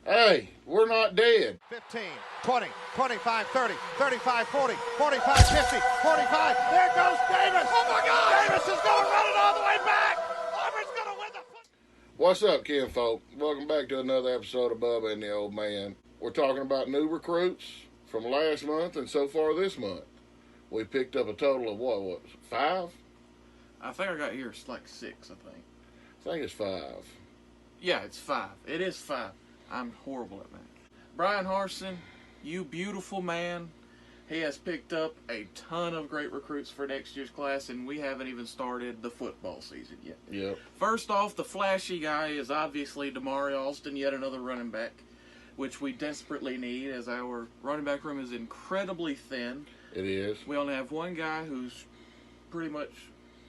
Hey, we're not dead. 15, 20, 25, 30, 35, 40, 45, 50, 45. There goes Davis. Oh, my God. Davis is going to run it all the way back. Auburn's going to win the football. What's up, kinfolk? Welcome back to another episode of Bubba and the Old Man. We're talking about new recruits from last month and so far this month. We picked up a total of, what was it, 5? I think I got here, it's like 6, I think. I think it's 5. Yeah, it's 5. It is 5. I'm horrible at that. Brian Harsin, you beautiful man. He has picked up a ton of great recruits for next year's class, and we haven't even started the football season yet. Yep. First off, the flashy guy is obviously Damari Alston, yet another running back, which we desperately need as our running back room is incredibly thin. It is. We only have one guy who's pretty much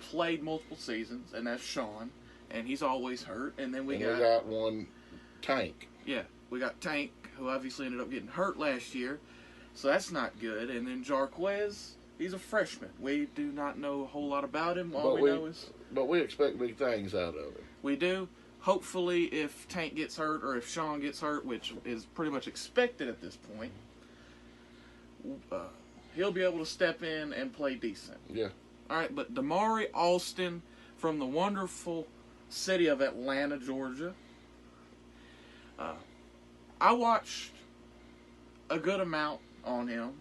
played multiple seasons, and that's Sean, and he's always hurt. And then we got one Tank. Yeah, we got Tank, who obviously ended up getting hurt last year, so that's not good. And then Jarquez, he's a freshman. We do not know a whole lot about him. All we know is... But we expect big things out of him. We do. Hopefully, if Tank gets hurt or if Sean gets hurt, which is pretty much expected at this point, he'll be able to step in and play decent. Yeah. All right, but Damari Alston from the wonderful city of Atlanta, Georgia. I watched a good amount on him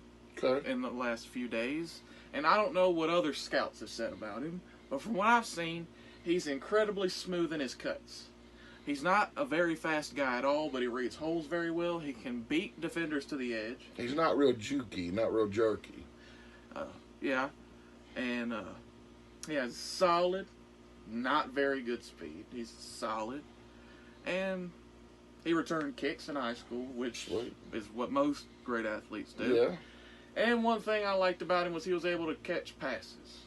in the last few days, and I don't know what other scouts have said about him, but from what I've seen, he's incredibly smooth in his cuts. He's not a very fast guy at all, but he reads holes very well. He can beat defenders to the edge. He's not real jukey, not real jerky. Yeah, and he has solid, not very good speed. He's solid, and he returned kicks in high school, which is what most great athletes do. Yeah. And one thing I liked about him was he was able to catch passes.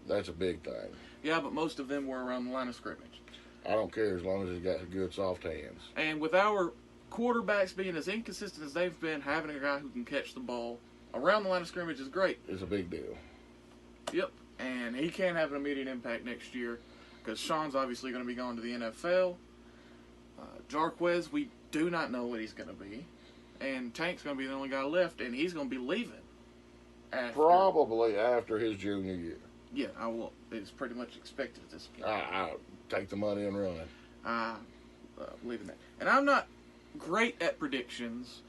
That's a big thing. Yeah, but most of them were around the line of scrimmage. I don't care as long as he's got good soft hands. And with our quarterbacks being as inconsistent as they've been, having a guy who can catch the ball around the line of scrimmage is great. It's a big deal. Yep. And he can have an immediate impact next year because Sean's obviously going to be going to the NFL. Jarquez, we do not know what he's going to be. And Tank's going to be the only guy left, and he's going to be leaving. Probably after his junior year. Yeah, I will. It's pretty much expected at this point. I'll take the money and run. Believe in that. And I'm not great at predictions,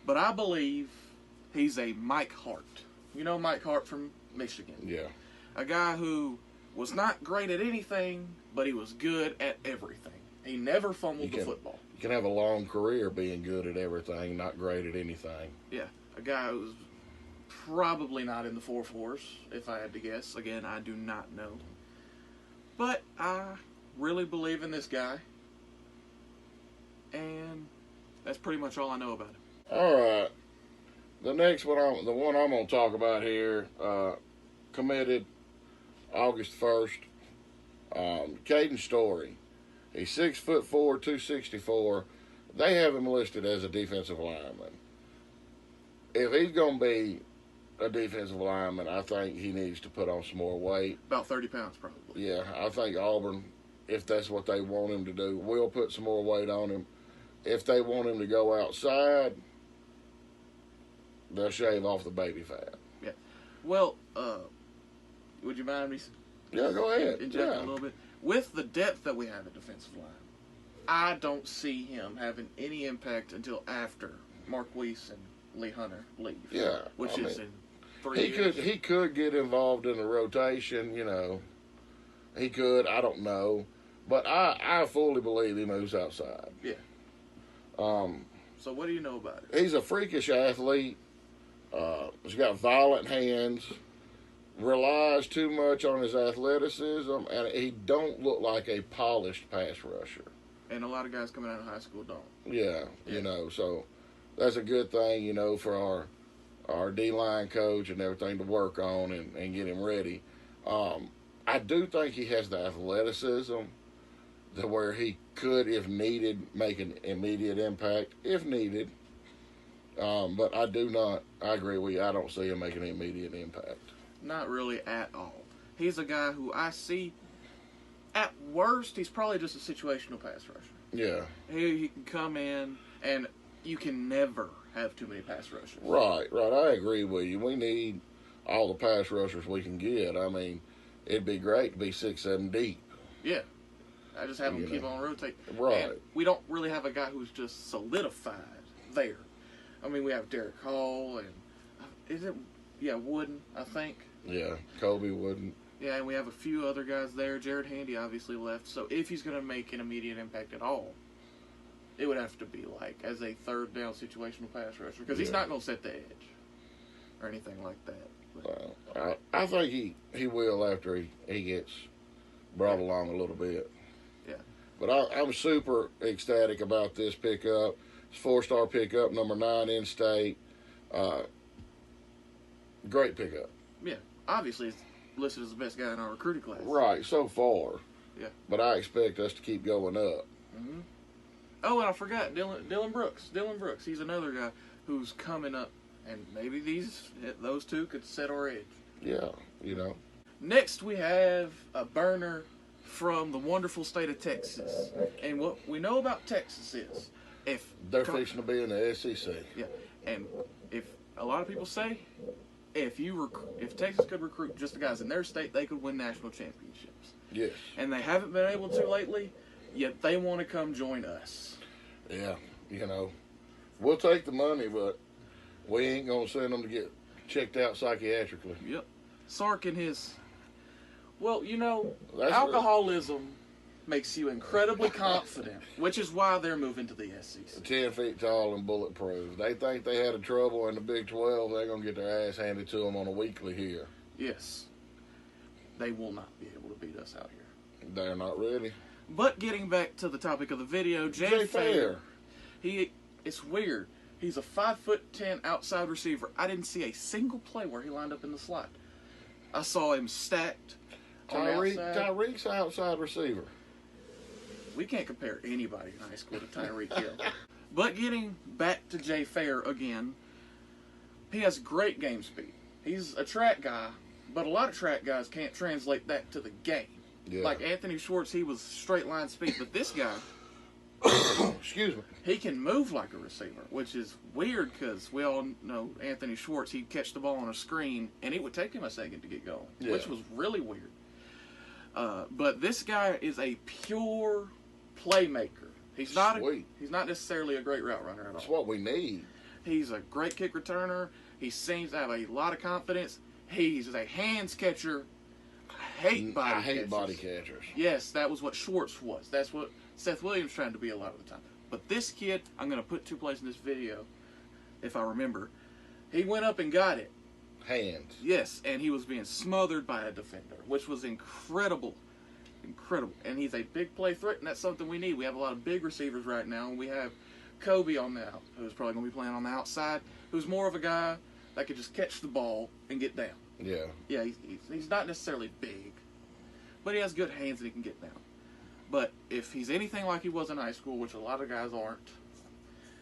but I believe he's a Mike Hart. You know Mike Hart from Michigan? Yeah. A guy who was not great at anything, but he was good at everything. He never fumbled the football. You can have a long career being good at everything, not great at anything. Yeah. A guy who's probably not in the 4-4s, if I had to guess. Again, I do not know. But I really believe in this guy. And that's pretty much all I know about him. All right. The next one, the one I'm going to talk about here, committed August 1st, Cayden Story. He's 6'4", 264. They have him listed as a defensive lineman. If he's going to be a defensive lineman, I think he needs to put on some more weight. About 30 pounds, probably. Yeah, I think Auburn, if that's what they want him to do, will put some more weight on him. If they want him to go outside, they'll shave off the baby fat. Yeah. Well, would you mind me? Yeah, go ahead. Injecting a little bit. With the depth that we have at defensive line, I don't see him having any impact until after Marquise and Lee Hunter leave. Yeah, which is in 3 years. He could get involved in the rotation. You know, he could. I don't know, but I fully believe he moves outside. Yeah. So what do you know about it? He's a freakish athlete. He's got violent hands. Relies too much on his athleticism, and he don't look like a polished pass rusher. And a lot of guys coming out of high school don't. Yeah, you know, so that's a good thing, you know, for our D-line coach and everything to work on and get him ready. I do think he has the athleticism to where he could, if needed, make an immediate impact, if needed. But I agree with you, I don't see him making an immediate impact. Not really at all. He's a guy who I see, at worst, he's probably just a situational pass rusher. Yeah. He can come in And you can never have too many pass rushers. Right. I agree with you. We need all the pass rushers we can get. I mean, it'd be great to be 6-7 deep. Yeah. I just have them keep on rotating. Right. And we don't really have a guy who's just solidified there. I mean, we have Derek Hall and Wooden, I think. Yeah, Kobe Wooden. Yeah, and we have a few other guys there. Jared Handy obviously left. So if he's going to make an immediate impact at all, it would have to be like as a third down situational pass rusher, because he's not going to set the edge or anything like that. Well, I think he will after he gets brought along a little bit. Yeah. But I'm super ecstatic about this pickup. It's 4-star pickup, number 9 in state. Great pickup. Yeah. Obviously, it's listed as the best guy in our recruiting class. Right, so far. Yeah. But I expect us to keep going up. Mm-hmm. Oh, and I forgot Dylan Brooks. Dylan Brooks. He's another guy who's coming up, and maybe those two could set our edge. Yeah, you know. Next, we have a burner from the wonderful state of Texas. And what we know about Texas is they're fixing to be in the SEC. Yeah, and if a lot of people say if Texas could recruit just the guys in their state, they could win national championships. Yes. And they haven't been able to lately, yet they want to come join us. Yeah, you know, we'll take the money, but we ain't going to send them to get checked out psychiatrically. Yep. Sark and his... Well, you know, alcoholism makes you incredibly confident, which is why they're moving to the SEC. 10 feet tall and bulletproof. They think they had a trouble in the Big 12. They're going to get their ass handed to them on a weekly here. Yes. They will not be able to beat us out here. They're not ready. But getting back to the topic of the video, Jay Fair. It's weird. He's a 5'10" outside receiver. I didn't see a single play where he lined up in the slot. I saw him stacked. Tyreek's an outside receiver. We can't compare anybody in high school to Tyreek Hill. But getting back to Jay Fair again, he has great game speed. He's a track guy, but a lot of track guys can't translate that to the game. Yeah. Like Anthony Schwartz, he was straight line speed, but this guy, excuse me, he can move like a receiver, which is weird because we all know Anthony Schwartz, he'd catch the ball on a screen, and it would take him a second to get going, which was really weird. But this guy is a pure playmaker. He's not necessarily a great route runner at all. That's what we need. He's a great kick returner. He seems to have a lot of confidence. He's a hands catcher. I hate body catchers. Yes, that was what Schwartz was. That's what Seth Williams trying to be a lot of the time. But this kid, I'm going to put 2 plays in this video, if I remember. He went up and got it. Hands. Yes, and he was being smothered by a defender, which was incredible. Incredible. And he's a big play threat, and that's something we need. We have a lot of big receivers right now, and we have Kobe on the out, who's probably going to be playing on the outside, who's more of a guy that could just catch the ball and get down. Yeah. Yeah, he's not necessarily big, but he has good hands and he can get down. But if he's anything like he was in high school, which a lot of guys aren't,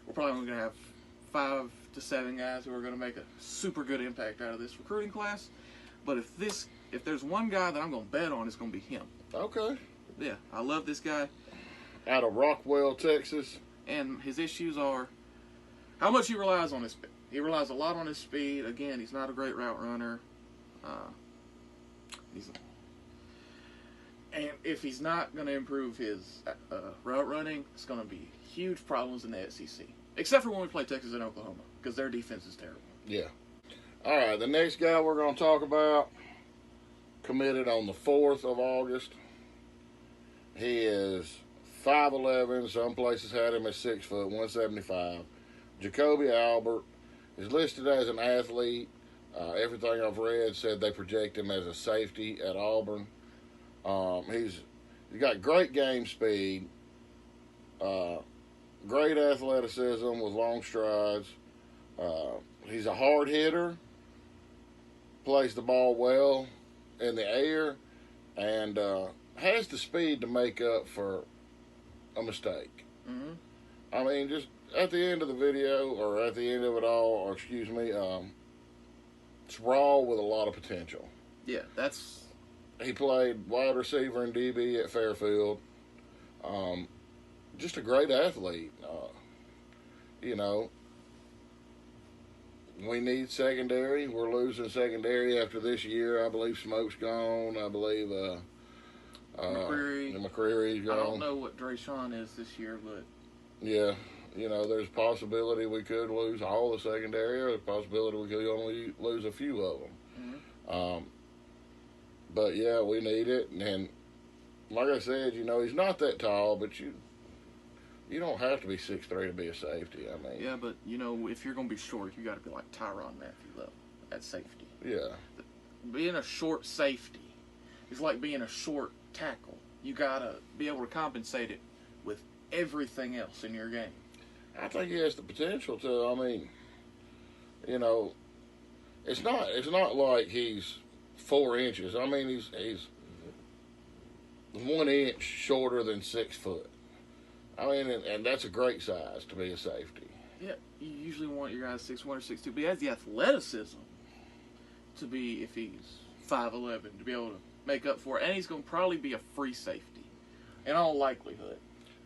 we're probably only going to have 5 to 7 guys who are going to make a super good impact out of this recruiting class. But if there's one guy that I'm going to bet on, it's going to be him. Okay. Yeah, I love this guy. Out of Rockwell, Texas. And his issues are how much he relies on his speed. He relies a lot on his speed. Again, he's not a great route runner. And if he's not going to improve his route running, it's going to be huge problems in the SEC. Except for when we play Texas and Oklahoma, because their defense is terrible. Yeah. All right, the next guy we're going to talk about committed on the 4th of August. He is 5'11". Some places had him at 6 foot, 175. Jacoby Albert is listed as an athlete. Everything I've read said they project him as a safety at Auburn. He's got great game speed, great athleticism with long strides. He's a hard hitter, plays the ball well in the air, and has the speed to make up for a mistake. Mm-hmm. I mean, just at the end of the video, or at the end of it all, or it's raw with a lot of potential. Yeah, He played wide receiver and DB at Fairfield. Just a great athlete. you know, we need secondary. We're losing secondary after this year. I believe Smoke's gone. I believe McCreary's gone. I don't know what Drayshawn is this year, but yeah, you know, there's a possibility we could lose all the secondary, or there's a possibility we could only lose a few of them. Mm-hmm. But yeah, we need it, and like I said, you know, he's not that tall, but you don't have to be 6'3" to be a safety. I mean, yeah, but you know, if you're gonna be short, you got to be like Tyrann Mathieu level at safety. Yeah, being a short safety is like being a short tackle. You gotta be able to compensate it with everything else in your game. I think he has the potential to. I mean, you know, it's not like he's 4 inches. I mean, he's 1 inch shorter than 6 foot. I mean, and that's a great size to be a safety. Yeah, you usually want your guys 6'1" or 6'2", but he has the athleticism to be, if he's 5'11", to be able to make up for it. And he's going to probably be a free safety, in all likelihood.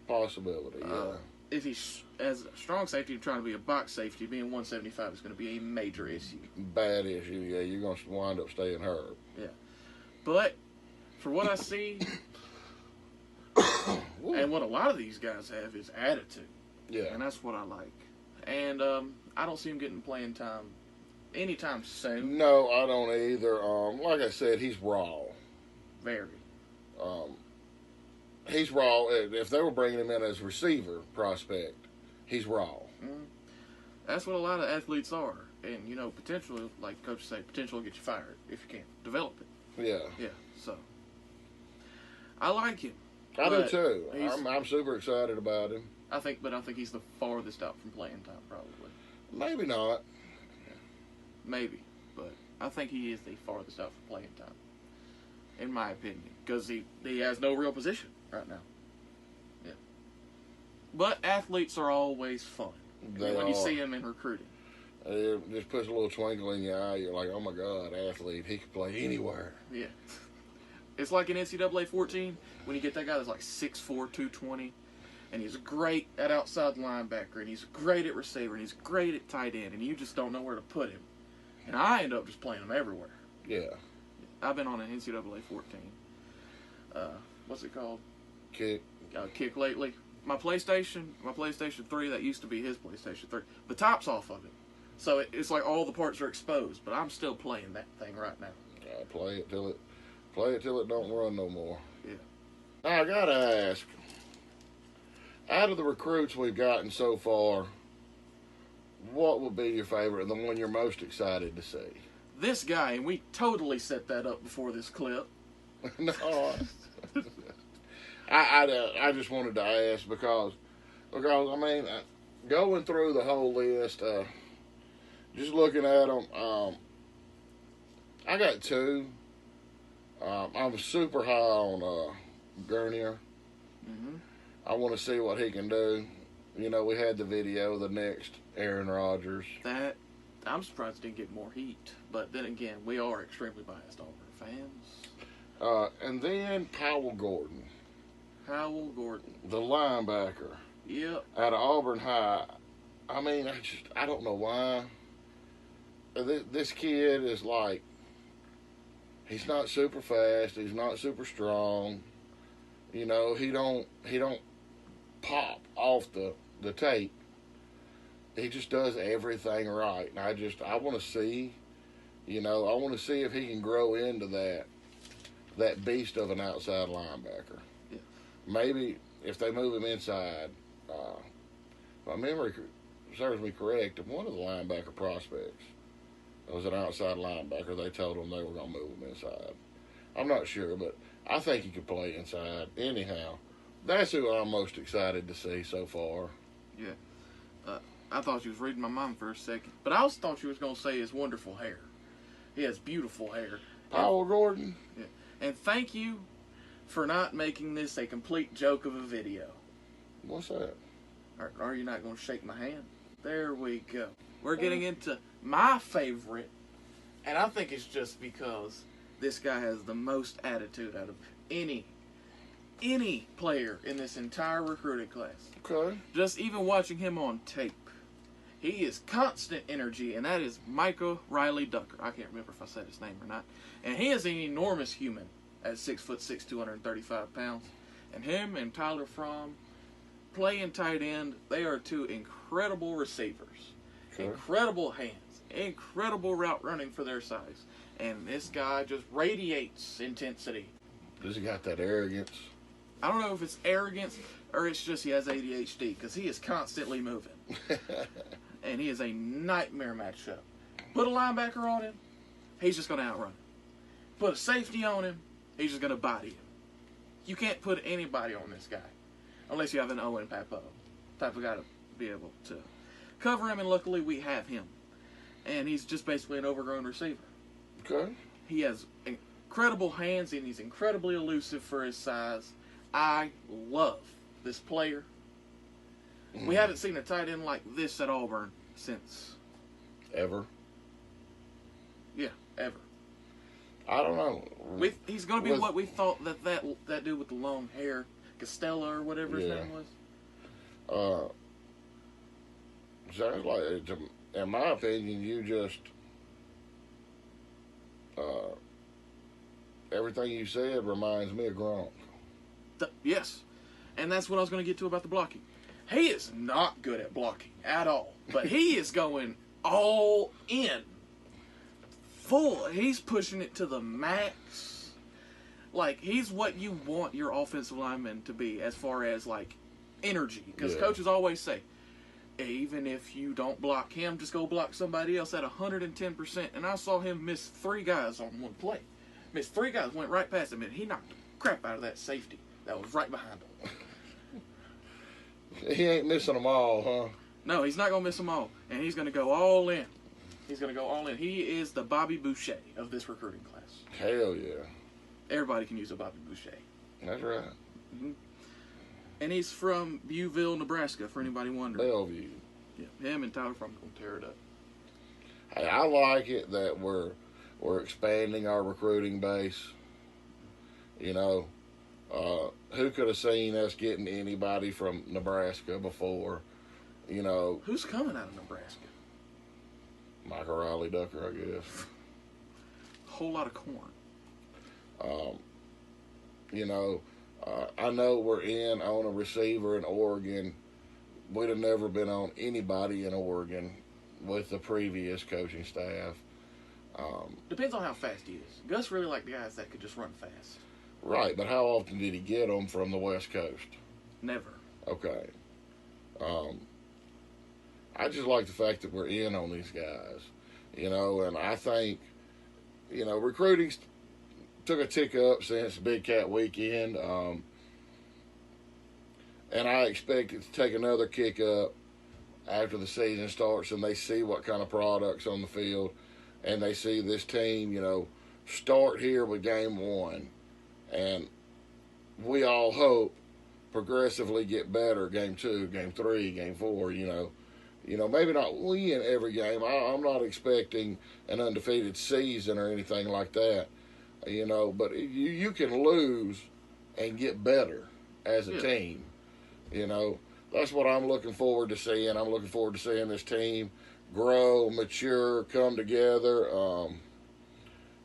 Possibility, yeah. If he's as a strong safety trying to be a box safety, being 175 is going to be a major issue. Bad issue, yeah. You're going to wind up staying hurt. Yeah. But, for what I see... and what a lot of these guys have is attitude. Yeah. And that's what I like. And I don't see him getting playing time anytime soon. No, I don't either. Like I said, he's raw. Very. He's raw. If they were bringing him in as a receiver prospect, he's raw. Mm-hmm. That's what a lot of athletes are. And, you know, potential, like coaches say, potential will get you fired if you can't develop it. Yeah. Yeah, so. I like him. I do too. I'm super excited about him. I think he's the farthest out from playing time, probably. Maybe not. Maybe, but I think he is the farthest out from playing time, in my opinion, because he has no real position right now. Yeah. But athletes are always fun when you see them in recruiting. It just puts a little twinkle in your eye. You're like, oh my God, athlete, he can play anywhere. Yeah. It's like in NCAA 14 when you get that guy that's like 6'4", 220, and he's great at outside linebacker, and he's great at receiver, and he's great at tight end, and you just don't know where to put him. And I end up just playing him everywhere. Yeah. I've been on an NCAA 14. What's it called? Kick. Kick lately. My PlayStation 3, that used to be his PlayStation 3, the top's off of it. So it's like all the parts are exposed, but I'm still playing that thing right now. Play it till it don't run no more. Yeah. Now, I gotta ask, out of the recruits we've gotten so far, what would be your favorite and the one you're most excited to see? This guy, and we totally set that up before this clip. No, I just wanted to ask because I mean, going through the whole list, just looking at them, I got two. I'm super high on Gurnier. Mm-hmm. I want to see what he can do. You know, we had the video, the next Aaron Rodgers. I'm surprised it didn't get more heat. But then again, we are extremely biased Auburn fans. And then Powell Gordon. The linebacker. Yep. Out of Auburn High. I mean, I don't know why. This kid is like, he's not super fast. He's not super strong. You know, he don't pop off the tape. He just does everything right. And I want to see, you know, I want to see if he can grow into that beast of an outside linebacker. Yeah. Maybe if they move him inside, if my memory serves me correct, one of the linebacker prospects was an outside linebacker. They told him they were going to move him inside. I'm not sure, but I think he could play inside. Anyhow, that's who I'm most excited to see so far. Yeah. I thought you was reading my mind for a second. But I also thought you was going to say his wonderful hair. He has beautiful hair. Powell Gordon. Yeah. And thank you for not making this a complete joke of a video. What's that? Are you not going to shake my hand? There we go. We're getting into my favorite. And I think it's just because this guy has the most attitude out of any player in this entire recruiting class. Okay. Just even watching him on tape. He is constant energy, and that is Micah Riley Ducker. I can't remember if I said his name or not. And he is an enormous human at 6'6", 235 pounds. And him and Tyler Fromm playing tight end, they are two incredible receivers. Okay. Incredible hands. Incredible route running for their size. And this guy just radiates intensity. Does he got that arrogance? I don't know if it's arrogance or it's just he has ADHD, because he is constantly moving. And he is a nightmare matchup. Put a linebacker on him, he's just going to outrun him. Put a safety on him, he's just going to body him. You can't put anybody on this guy unless you have an Owen Papo type of guy to be able to cover him, and luckily we have him. And he's just basically an overgrown receiver. Okay. He has incredible hands, and he's incredibly elusive for his size. I love this player. We haven't seen a tight end like this at Auburn since. Ever? Yeah, ever. I don't know. He's going to be what we thought that dude with the long hair, Costello or whatever his name was. Sounds like, in my opinion, you just everything you said reminds me of Gronk. Yes, and that's what I was going to get to about the blocking. He is not good at blocking at all, but he is going all in. Full. He's pushing it to the max. Like, he's what you want your offensive lineman to be as far as, like, energy. Because coaches always say, even if you don't block him, just go block somebody else at 110%. And I saw him miss 3 guys on one play. Missed 3 guys, went right past him, and he knocked the crap out of that safety that was right behind him. He ain't missing them all, huh? No, he's not going to miss them all. And he's going to go all in. He's going to go all in. He is the Bobby Boucher of this recruiting class. Hell yeah. Everybody can use a Bobby Boucher. That's right. Mm-hmm. And he's from Viewville, Nebraska, for anybody wondering. Bellevue. Yeah, him and Tyler Fromm going to tear it up. Hey, I like it that we're expanding our recruiting base. You know, who could have seen us getting anybody from Nebraska before? You know. Who's coming out of Nebraska? Michael Riley Ducker, I guess. A whole lot of corn. You know, I know we're in on a receiver in Oregon. We'd have never been on anybody in Oregon with the previous coaching staff. Depends on how fast he is. Gus really liked guys that could just run fast. Right, but how often did he get them from the West Coast? Never. Okay. I just like the fact that we're in on these guys, you know, and I think, you know, recruiting took a tick up since Big Cat Weekend, and I expect it to take another kick up after the season starts and they see what kind of products on the field, and they see this team, you know, start here with game 1, and we all hope progressively get better game 2, game 3, game 4, you know. You know, maybe not win every game. I'm not expecting an undefeated season or anything like that. You know, but you can lose and get better as a team. You know, that's what I'm looking forward to seeing. I'm looking forward to seeing this team grow, mature, come together.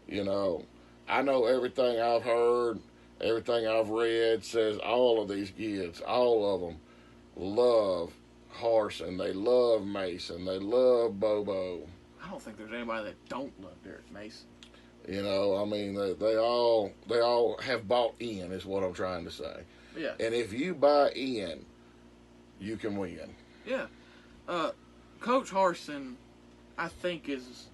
You know, I know everything I've heard, everything I've read says all of these kids, all of them, love Harsin, they love Mason, they love Bobo. I don't think there's anybody that don't love Derek Mason. You know, I mean, they all have bought in, is what I'm trying to say. Yeah. And if you buy in, you can win. Yeah. Coach Harsin, I think, is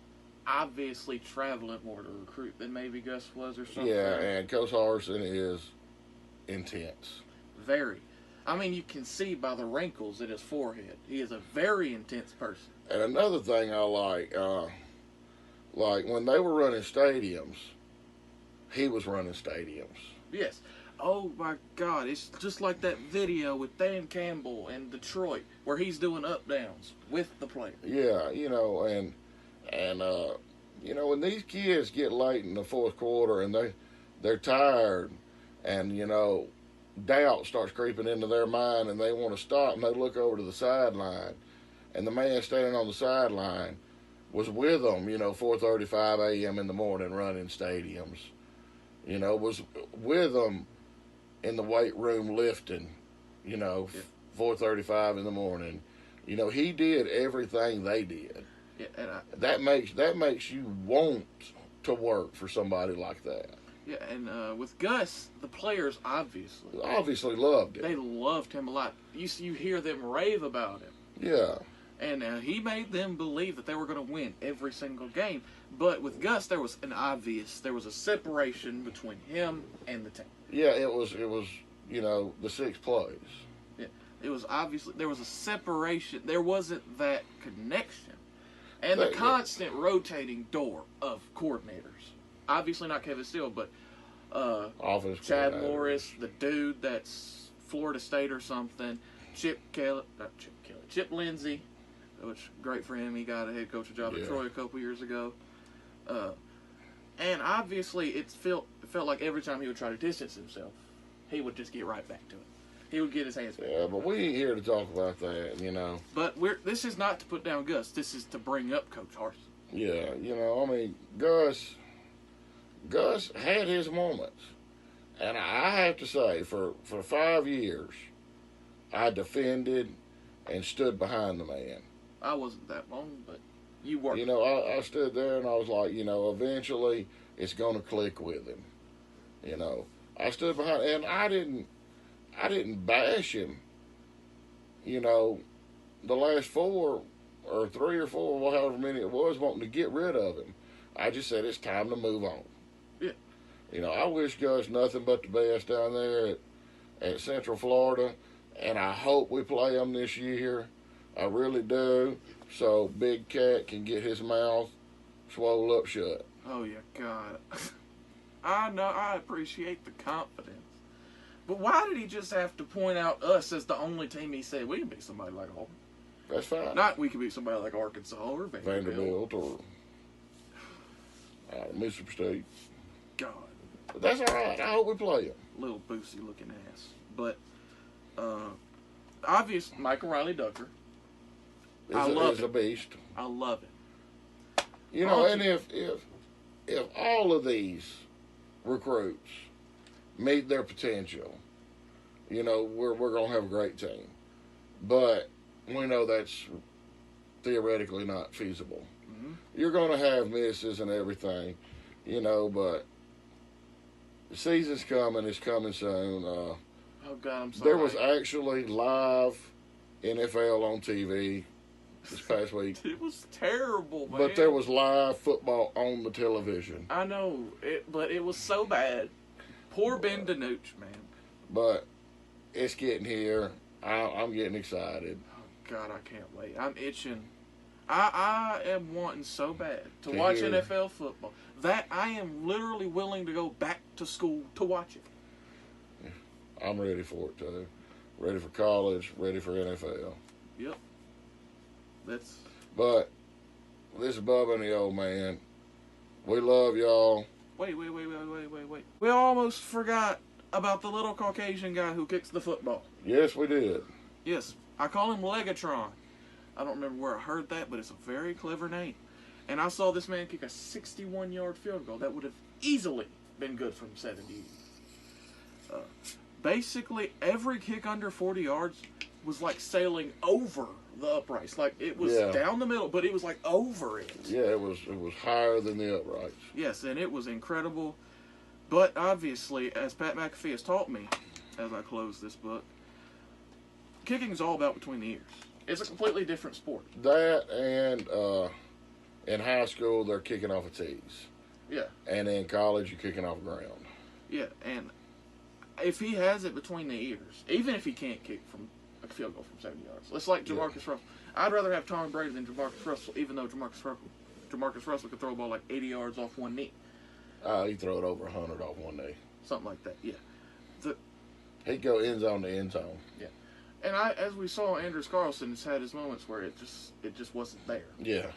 obviously traveling more to recruit than maybe Gus was or something. Yeah, and Coach Harsin is intense. Very. I mean, you can see by the wrinkles in his forehead. He is a very intense person. And another thing I like when they were running stadiums, he was running stadiums. Yes. Oh, my God. It's just like that video with Dan Campbell in Detroit where he's doing up-downs with the player. Yeah, you know, and you know, when these kids get late in the fourth quarter and they're tired and, you know, doubt starts creeping into their mind and they want to stop and they look over to the sideline and the man standing on the sideline was with them, 4:35 a.m. in the morning running stadiums, was with them in the weight room lifting, 4:35 in the morning. He did everything they did. Yeah, and that makes you want to work for somebody like that. Yeah, and with Gus, the players obviously loved him. They loved him a lot. You hear them rave about him. Yeah. And he made them believe that they were going to win every single game. But with Gus, there was a separation between him and the team. Yeah, it was the 6 plays. Yeah, it was obviously there was a separation. There wasn't that connection, and the constant rotating door of coordinators. Obviously not Kevin Steele, but Chad Morris, the dude that's Florida State or something, Chip Lindsey, which great for him. He got a head coach job at Troy a couple years ago. And obviously it felt like every time he would try to distance himself, he would just get right back to it. He would get his hands back. Yeah, but we ain't here to talk about that, But this is not to put down Gus. This is to bring up Coach Harsin. Yeah, Gus had his moments. And I have to say, for 5 years, I defended and stood behind the man. I wasn't that long, but you were. I stood there and I was like, eventually it's going to click with him. I stood behind, and I didn't bash him. The last 4 or 3 or 4, however many it was, wanting to get rid of him. I just said it's time to move on. Yeah. I wish Gus nothing but the best down there at Central Florida, and I hope we play them this year. I really do, so Big Cat can get his mouth swole up shut. Oh, yeah, God. I know, I appreciate the confidence. But why did he just have to point out us as the only team he said we can beat somebody like Auburn? That's fine. Not we can beat somebody like Arkansas or Vanderbilt or Mississippi State. God. But that's all right. I hope we play him. Little boosie looking ass. But obvious Michael Riley Ducker. I love a beast. I love it. And if all of these recruits meet their potential, we're gonna have a great team. But we know that's theoretically not feasible. Mm-hmm. You're gonna have misses and everything, but the season's coming. It's coming soon. Oh God, I'm sorry. There was actually live NFL on TV this past week. It was terrible, man. But there was live football on the television. I know, but it was so bad. Poor Ben DiNucci, man. But it's getting here. I'm getting excited. Oh God, I can't wait. I'm itching. I am wanting so bad to watch NFL football that I am literally willing to go back to school to watch it. I'm ready for it too. Ready for college. Ready for NFL. Yep. But this is Bubba and the old man. We love y'all. Wait. We almost forgot about the little Caucasian guy who kicks the football. Yes, we did. Yes, I call him Legatron. I don't remember where I heard that, but it's a very clever name. And I saw this man kick a 61-yard field goal that would have easily been good from 70. Basically, every kick under 40 yards was like sailing over the uprights. Like, it was down the middle, but it was like over it. Yeah, it was higher than the uprights. Yes, and it was incredible. But obviously, as Pat McAfee has taught me, as I close this book, kicking is all about between the ears. It's a completely different sport. That and in high school, they're kicking off of tees. Yeah. And in college, you're kicking off ground. Yeah, and if he has it between the ears, even if he can't kick from a field goal from 70 yards, it's like Jamarcus Russell. I'd rather have Tom Brady than Jamarcus Russell, even though Jamarcus Russell could throw a ball like 80 yards off one knee. He'd throw it over 100 off one knee. Something like that, yeah. He'd go end zone to end zone. Yeah. And as we saw, Anders Carlson has had his moments where it just wasn't there. Yeah.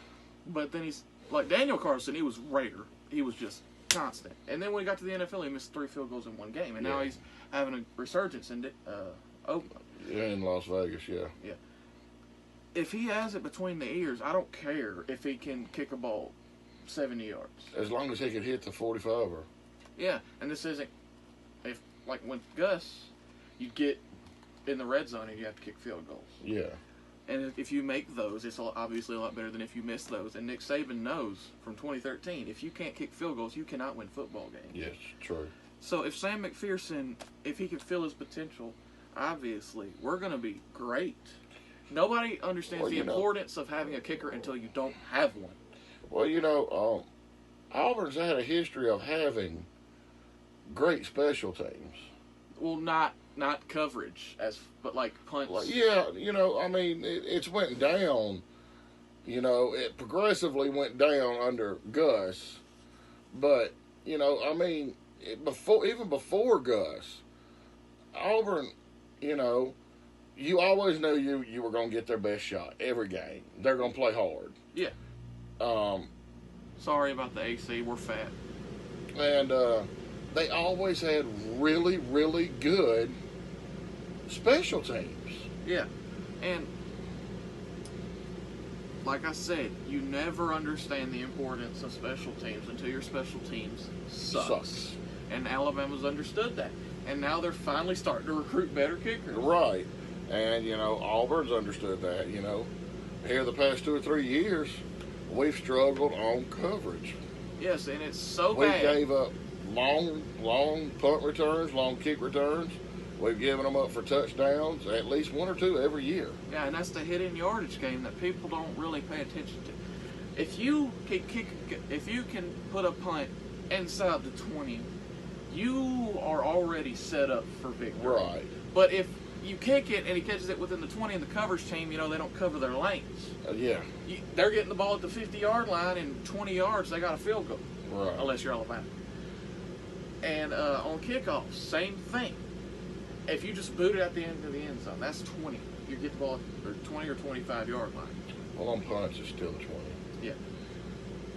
But then he's like Daniel Carlson. He was rare. He was just constant. And then when he got to the NFL, he missed 3 field goals in one game, and now he's having a resurgence in Oakland. Yeah, in Las Vegas. Yeah. Yeah. if he has it between the ears, I don't care if he can kick a ball 70 yards. As long as he can hit the 45er. Yeah, and this isn't, if like with Gus, you get in the red zone and you have to kick field goals. Yeah. And if you make those, it's obviously a lot better than if you miss those. And Nick Saban knows from 2013, if you can't kick field goals, you cannot win football games. Yes, true. So if Sam McPherson, if he can feel his potential, obviously, we're going to be great. Nobody understands the importance of having a kicker until you don't have one. Well, Auburn's had a history of having great special teams. Well, not coverage, but like punts. It's went down. It progressively went down under Gus. But, even before Gus, Auburn, you always knew you were going to get their best shot every game. They're going to play hard. Yeah. Sorry about the AC. We're fat. And they always had really, really good special teams. Yeah. And like I said, you never understand the importance of special teams until your special teams sucks. And Alabama's understood that. And now they're finally starting to recruit better kickers. Right. And, Auburn's understood that, Here the past 2 or 3 years, we've struggled on coverage. Yes, and it's so we bad. We gave up long punt returns, long kick returns. We've given them up for touchdowns, at least 1 or 2 every year. Yeah, and that's the hidden yardage game that people don't really pay attention to. If you can put a punt inside the 20, you are already set up for victory. Right. But if you kick it and he catches it within the 20 and the coverage team, they don't cover their lanes. Yeah. They're getting the ball at the 50-yard line, and 20 yards, they got a field goal. Right. Unless you're Alabama. And on kickoffs, same thing. If you just boot it at the end of the end zone, that's 20. You get the ball at 20 or 25-yard line. Well, on punts, it's still 20. Yeah.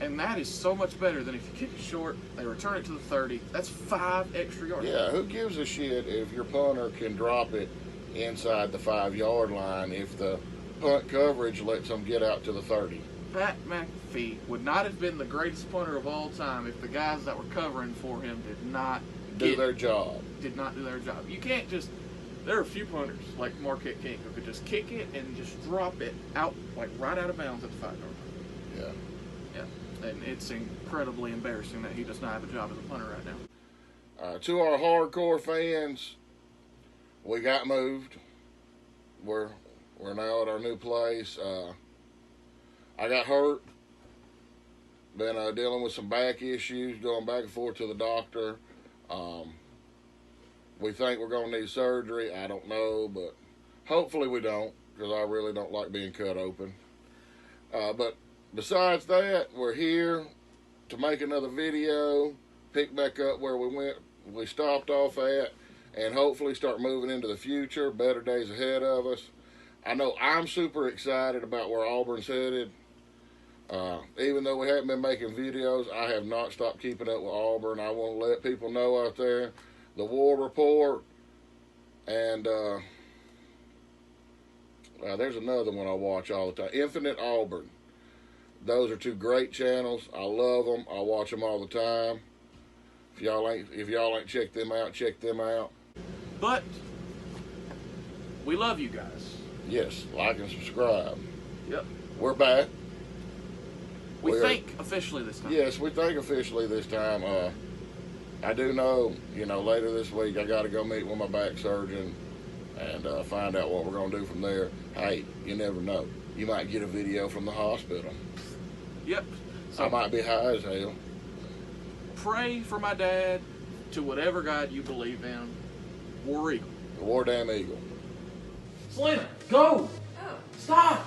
And that is so much better than if you kick it short, they return it to the 30. That's 5 extra yards. Yeah, who gives a shit if your punter can drop it inside the 5-yard line if the punt coverage lets them get out to the 30? Pat McAfee would not have been the greatest punter of all time if the guys that were covering for him did not do their job. You can't just... There are a few punters, like Marquette King, who could just kick it and just drop it out, like right out of bounds at the 5-yard line. Yeah. Yeah. And it's incredibly embarrassing that he does not have a job as a punter right now. To our hardcore fans, we got moved. We're now at our new place. I got hurt. Been dealing with some back issues, going back and forth to the doctor. We think we're going to need surgery. I don't know, but hopefully we don't, because I really don't like being cut open. But besides that, we're here to make another video, pick back up where we stopped off at, and hopefully start moving into the future, better days ahead of us. I know I'm super excited about where Auburn's headed. Even though we haven't been making videos, I have not stopped keeping up with Auburn. I want to let people know out there the War Report, and there's another one I watch all the time, Infinite Auburn. Those are 2 great channels. I love them. I watch them all the time. If y'all ain't checked them out, check them out. But we love you guys. Yes, like and subscribe. Yep. We're back. We think officially this time. Yes, we think officially this time. I do know, later this week I got to go meet with my back surgeon and find out what we're going to do from there. Hey, you never know. You might get a video from the hospital. Yep. So I might be high as hell. Pray for my dad to whatever God you believe in. War Eagle. The War Damn Eagle. Selena, go! Oh. Stop!